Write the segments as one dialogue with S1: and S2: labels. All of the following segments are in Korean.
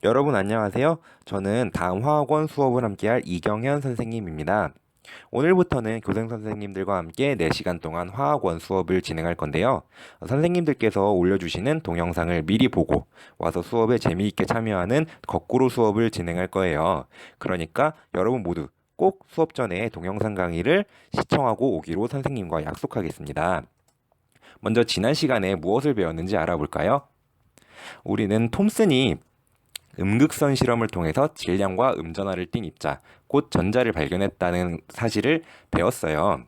S1: 여러분 안녕하세요. 저는 다음 화학원 수업을 함께할 이경현 선생님입니다. 오늘부터는 교생 선생님들과 함께 4시간 동안 화학원 수업을 진행할 건데요. 선생님들께서 올려주시는 동영상을 미리 보고 와서 수업에 재미있게 참여하는 거꾸로 수업을 진행할 거예요. 그러니까 여러분 모두 꼭 수업 전에 동영상 강의를 시청하고 오기로 선생님과 약속하겠습니다. 먼저 지난 시간에 무엇을 배웠는지 알아볼까요? 우리는 톰슨이 음극선 실험을 통해서 질량과 음전하를 띤 입자, 곧 전자를 발견했다는 사실을 배웠어요.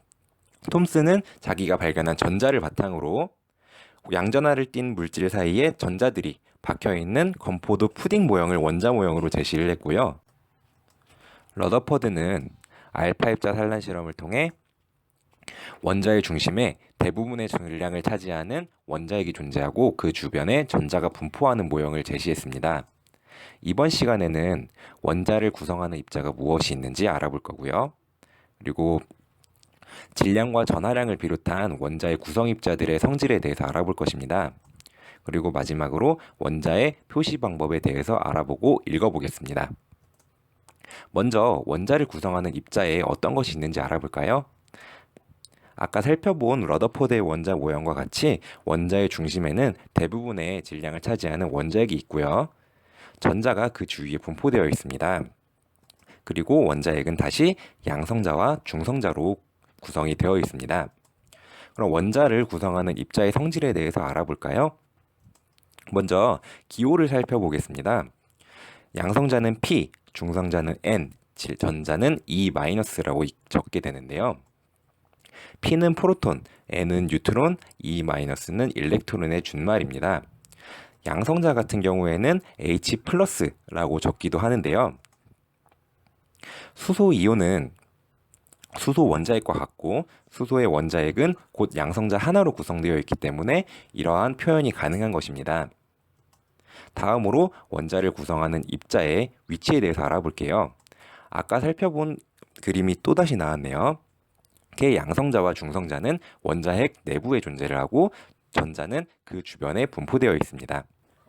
S1: 톰슨은 자기가 발견한 전자를 바탕으로 양전하를 띤 물질 사이에 전자들이 박혀있는 건포도 푸딩 모형을 원자 모형으로 제시를 했고요. 러더퍼드는 알파 입자 산란 실험을 통해 원자의 중심에 대부분의 질량을 차지하는 원자핵이 존재하고 그 주변에 전자가 분포하는 모형을 제시했습니다. 이번 시간에는 원자를 구성하는 입자가 무엇이 있는지 알아볼 거고요. 그리고 질량과 전하량을 비롯한 원자의 구성 입자들의 성질에 대해서 알아볼 것입니다. 그리고 마지막으로 원자의 표시 방법에 대해서 알아보고 읽어보겠습니다. 먼저 원자를 구성하는 입자에 어떤 것이 있는지 알아볼까요? 아까 살펴본 러더포드의 원자 모형과 같이 원자의 중심에는 대부분의 질량을 차지하는 원자핵이 있고요. 전자가 그 주위에 분포되어 있습니다. 그리고 원자핵은 다시 양성자와 중성자로 구성이 되어 있습니다. 그럼 원자를 구성하는 입자의 성질에 대해서 알아볼까요? 먼저 기호를 살펴보겠습니다. 양성자는 P, 중성자는 N, 전자는 E-라고 적게 되는데요. P는 프로톤, N은 뉴트론, E-는 일렉트론의 준말입니다. 양성자 같은 경우에는 H+라고 적기도 하는데요. 수소 이온은 수소 원자핵과 같고 수소의 원자핵은 곧 양성자 하나로 구성되어 있기 때문에 이러한 표현이 가능한 것입니다. 다음으로 원자를 구성하는 입자의 위치에 대해서 알아볼게요. 아까 살펴본 그림이 또다시 나왔네요. 양성자와 중성자는 원자핵 내부에 존재를 하고 전자는 그 주변에 분포되어 있습니다.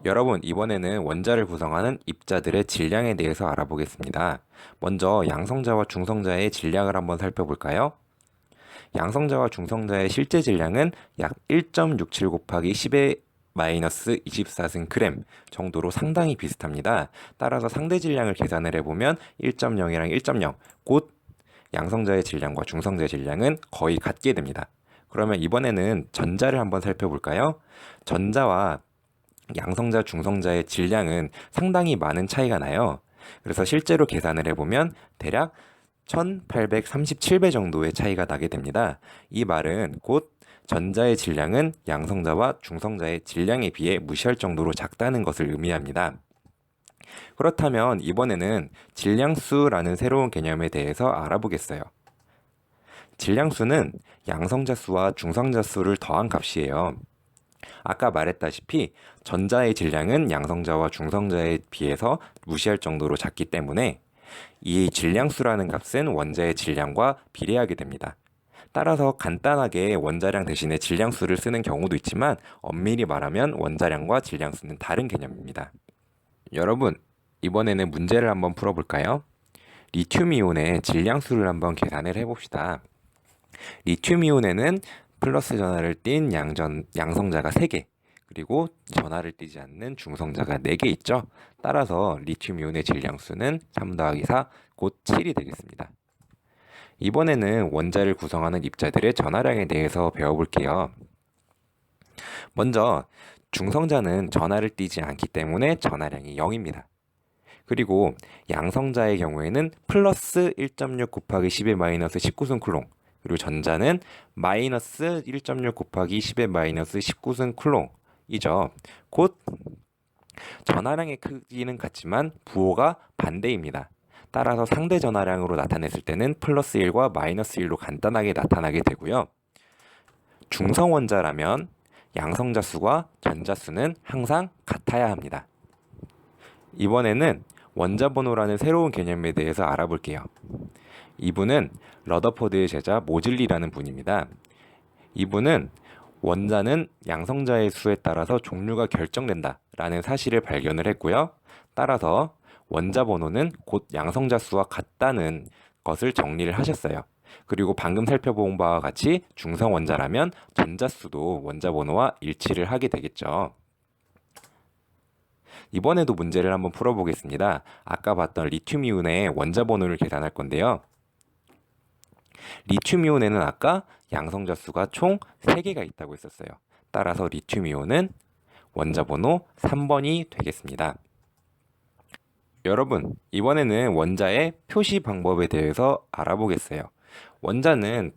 S1: 여러분, 이번에는 원자를 구성하는 입자들의 질량에 대해서 알아보겠습니다. 먼저 양성자와 중성자의 질량을 한번 살펴볼까요? 양성자와 중성자의 실제 질량은 약 1.67 곱하기 10의 마이너스 24승 그램 정도로 상당히 비슷합니다. 따라서 상대 질량을 계산을 해보면 1.0이랑 1.0, 곧 양성자의 질량과 중성자의 질량은 거의 같게 됩니다. 그러면 이번에는 전자를 한번 살펴볼까요? 전자와 양성자, 중성자의 질량은 상당히 많은 차이가 나요. 그래서 실제로 계산을 해보면 대략 1837배 정도의 차이가 나게 됩니다. 이 말은 곧 전자의 질량은 양성자와 중성자의 질량에 비해 무시할 정도로 작다는 것을 의미합니다. 그렇다면 이번에는 질량수라는 새로운 개념에 대해서 알아보겠어요. 질량수는 양성자 수와 중성자 수를 더한 값이에요. 아까 말했다시피 전자의 질량은 양성자와 중성자에 비해서 무시할 정도로 작기 때문에 이 질량수라는 값은 원자의 질량과 비례하게 됩니다. 따라서 간단하게 원자량 대신에 질량수를 쓰는 경우도 있지만 엄밀히 말하면 원자량과 질량수는 다른 개념입니다. 여러분, 이번에는 문제를 한번 풀어볼까요? 리튬이온의 질량수를 한번 계산을 해봅시다. 리튬이온에는 플러스 전하를 띤 양성자가 3개, 그리고 전하를 띠지 않는 중성자가 4개 있죠. 따라서 리튬이온의 질량수는 3 더하기 4, 곧 7이 되겠습니다. 이번에는 원자를 구성하는 입자들의 전하량에 대해서 배워볼게요. 먼저 중성자는 전하를 띠지 않기 때문에 전하량이 0입니다. 그리고 양성자의 경우에는 플러스 1.6 곱하기 10의 마이너스 19승 쿨롱, 그리고 전자는 마이너스 1.6 곱하기 10의 마이너스 19승 쿨롱이죠. 곧 전하량의 크기는 같지만 부호가 반대입니다. 따라서 상대 전하량으로 나타냈을 때는 플러스 1과 마이너스 1로 간단하게 나타나게 되고요. 중성 원자라면 양성자 수와 전자 수는 항상 같아야 합니다. 이번에는 원자 번호라는 새로운 개념에 대해서 알아볼게요. 이분은 러더포드의 제자 모즐리라는 분입니다. 이분은 원자는 양성자의 수에 따라서 종류가 결정된다 라는 사실을 발견을 했고요. 따라서 원자 번호는 곧 양성자 수와 같다는 것을 정리를 하셨어요. 그리고 방금 살펴본 바와 같이 중성 원자라면 전자 수도 원자 번호와 일치를 하게 되겠죠. 이번에도 문제를 한번 풀어보겠습니다. 아까 봤던 리튬이온의 원자 번호를 계산할 건데요. 리튬이온에는 아까 양성자 수가 총 3개가 있다고 했었어요. 따라서 리튬이온은 원자 번호 3번이 되겠습니다. 여러분, 이번에는 원자의 표시 방법에 대해서 알아보겠어요. 원자는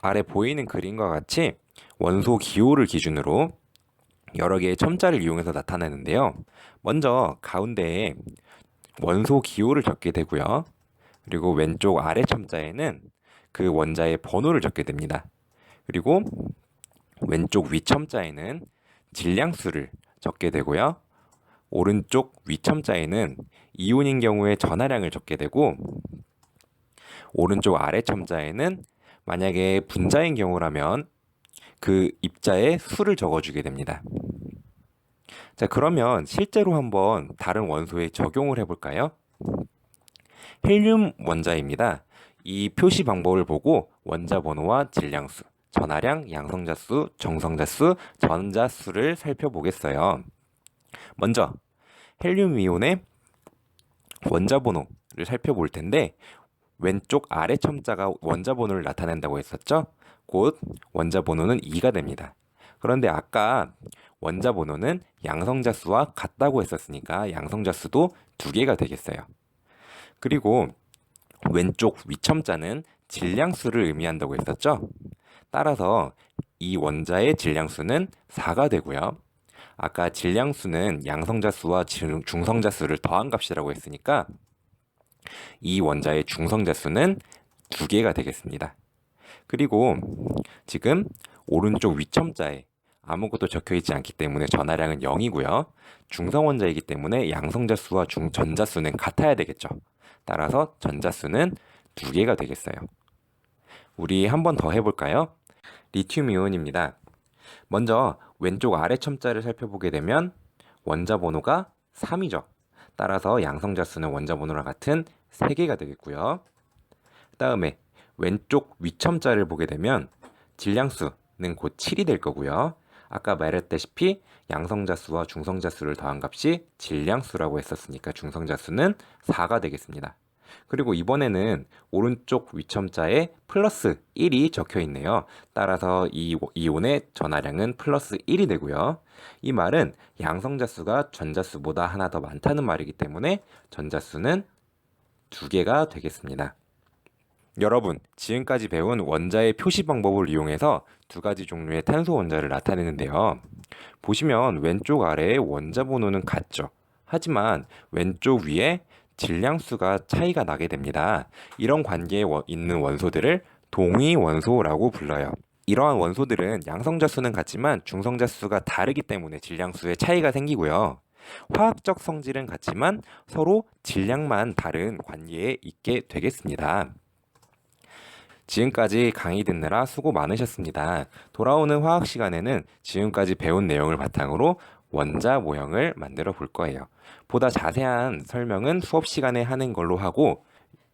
S1: 아래 보이는 그림과 같이 원소 기호를 기준으로 여러 개의 첨자를 이용해서 나타내는데요. 먼저 가운데에 원소 기호를 적게 되고요. 그리고 왼쪽 아래 첨자에는 그 원자의 번호를 적게 됩니다. 그리고 왼쪽 위 첨자에는 질량수를 적게 되고요. 오른쪽 위 첨자에는 이온인 경우에 전하량을 적게 되고, 오른쪽 아래 첨자에는 만약에 분자인 경우라면 그 입자의 수를 적어주게 됩니다. 자, 그러면 실제로 한번 다른 원소에 적용을 해볼까요? 헬륨 원자입니다. 이 표시 방법을 보고 원자 번호와 질량수, 전하량, 양성자수, 정성자수, 전자수를 살펴보겠어요. 먼저 헬륨 이온의 원자 번호를 살펴볼 텐데, 왼쪽 아래 첨자가 원자 번호를 나타낸다고 했었죠? 곧 원자 번호는 2가 됩니다. 그런데 아까 원자 번호는 양성자 수와 같다고 했었으니까 양성자 수도 2개가 되겠어요. 그리고 왼쪽 위첨자는 질량수를 의미한다고 했었죠? 따라서 이 원자의 질량수는 4가 되고요. 아까 질량수는 양성자 수와 중성자 수를 더한 값이라고 했으니까 이 원자의 중성자 수는 2개가 되겠습니다. 그리고 지금 오른쪽 위첨자에 아무것도 적혀있지 않기 때문에 전하량은 0이고요. 중성원자이기 때문에 양성자 수와 전자 수는 같아야 되겠죠. 따라서 전자 수는 2개가 되겠어요. 우리 한 번 더 해볼까요? 리튬 이온입니다. 먼저 왼쪽 아래 첨자를 살펴보게 되면 원자 번호가 3이죠. 따라서 양성자 수는 원자 번호랑 같은 3개가 되겠고요. 다음에 왼쪽 위첨자를 보게 되면 질량수는 곧 7이 될 거고요. 아까 말했다시피 양성자 수와 중성자 수를 더한 값이 질량수라고 했었으니까 중성자 수는 4가 되겠습니다. 그리고 이번에는 오른쪽 위첨자에 플러스 1이 적혀 있네요. 따라서 이 이온의 전하량은 플러스 1이 되고요. 이 말은 양성자 수가 전자 수보다 하나 더 많다는 말이기 때문에 전자 수는 2개가 되겠습니다. 여러분, 지금까지 배운 원자의 표시 방법을 이용해서 2가지 종류의 탄소 원자를 나타내는데요. 보시면 왼쪽 아래의 원자 번호는 같죠. 하지만 왼쪽 위에 질량수가 차이가 나게 됩니다. 이런 관계에 있는 원소들을 동위 원소라고 불러요. 이러한 원소들은 양성자 수는 같지만 중성자 수가 다르기 때문에 질량수에 차이가 생기고요. 화학적 성질은 같지만 서로 질량만 다른 관계에 있게 되겠습니다. 지금까지 강의 듣느라 수고 많으셨습니다. 돌아오는 화학 시간에는 지금까지 배운 내용을 바탕으로 원자 모형을 만들어 볼 거예요. 보다 자세한 설명은 수업 시간에 하는 걸로 하고,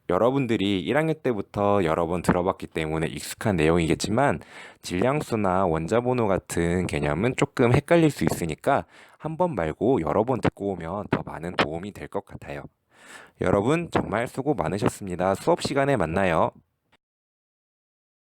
S1: 여러분들이 1학년 때부터 여러 번 들어봤기 때문에 익숙한 내용이겠지만 질량수나 원자 번호 같은 개념은 조금 헷갈릴 수 있으니까 한 번 말고 여러 번 듣고 오면 더 많은 도움이 될 것 같아요. 여러분 정말 수고 많으셨습니다. 수업 시간에 만나요.